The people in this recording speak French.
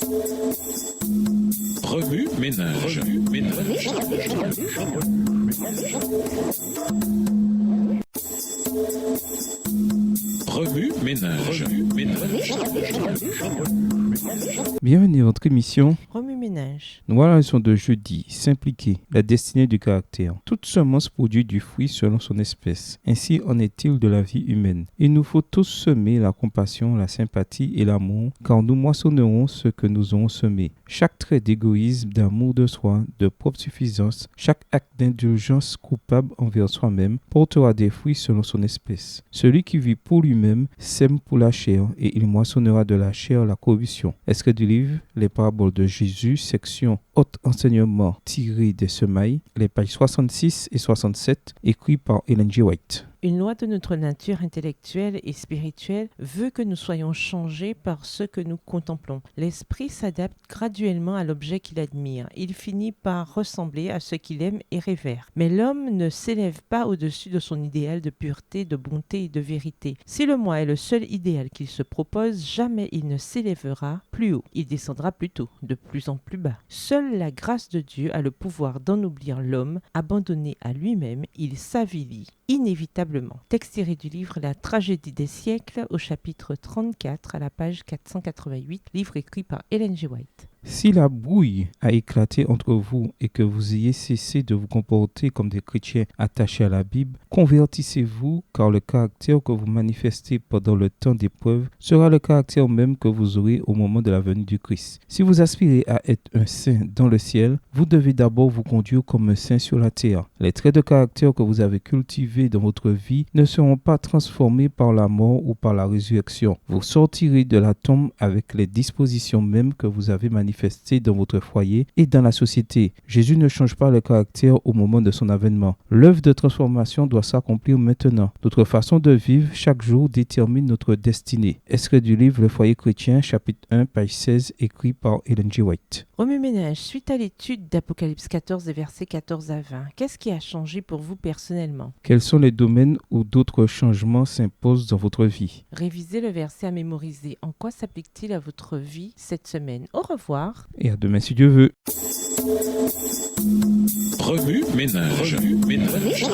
Remue ménage. Remue ménage. Bienvenue à votre émission Remue-ménage. Nous voilà la leçon de jeudi. S'impliquer, la destinée du caractère. Toute semence produit du fruit selon son espèce. Ainsi en est-il de la vie humaine. Il nous faut tous semer la compassion, la sympathie et l'amour, car nous moissonnerons ce que nous aurons semé. Chaque trait d'égoïsme, d'amour de soi, de propre suffisance, chaque acte d'indulgence coupable envers soi-même portera des fruits selon son espèce. Celui qui vit pour lui-même sème pour la chair, et il moissonnera de la chair la corruption. Extrait du livre Les paraboles de Jésus, section Haute enseignement tiré des semailles, les pages 66 et 67, écrit par Ellen G. White. Une loi de notre nature intellectuelle et spirituelle veut que nous soyons changés par ce que nous contemplons. L'esprit s'adapte graduellement à l'objet qu'il admire. Il finit par ressembler à ce qu'il aime et révère. Mais l'homme ne s'élève pas au-dessus de son idéal de pureté, de bonté et de vérité. Si le moi est le seul idéal qu'il se propose, jamais il ne s'élèvera plus haut. Il descendra plutôt, de plus en plus bas. Seule la grâce de Dieu a le pouvoir d'ennoblir l'homme. Abandonné à lui-même, il s'avilit inévitablement. Texte tiré du livre La tragédie des siècles au chapitre 34 à la page 488, livre écrit par Ellen G. White. Si la brouille a éclaté entre vous et que vous ayez cessé de vous comporter comme des chrétiens attachés à la Bible, convertissez-vous, car le caractère que vous manifestez pendant le temps d'épreuve sera le caractère même que vous aurez au moment de la venue du Christ. Si vous aspirez à être un saint dans le ciel, vous devez d'abord vous conduire comme un saint sur la terre. Les traits de caractère que vous avez cultivés dans votre vie ne seront pas transformés par la mort ou par la résurrection. Vous sortirez de la tombe avec les dispositions mêmes que vous avez manifestées dans votre foyer et dans la société. Jésus ne change pas le caractère au moment de son avènement. L'œuvre de transformation doit s'accomplir maintenant. Notre façon de vivre chaque jour détermine notre destinée. Extrait du livre Le foyer chrétien, chapitre 1, page 16, écrit par Ellen G. White. Remue-ménage, suite à l'étude d'Apocalypse 14 et versets 14 à 20, qu'est-ce qui a changé pour vous personnellement? Quels sont les domaines où d'autres changements s'imposent dans votre vie? Révisez le verset à mémoriser. En quoi s'applique-t-il à votre vie cette semaine? Au revoir. Et à demain si Dieu veut. Remue ménage. Remue ménage.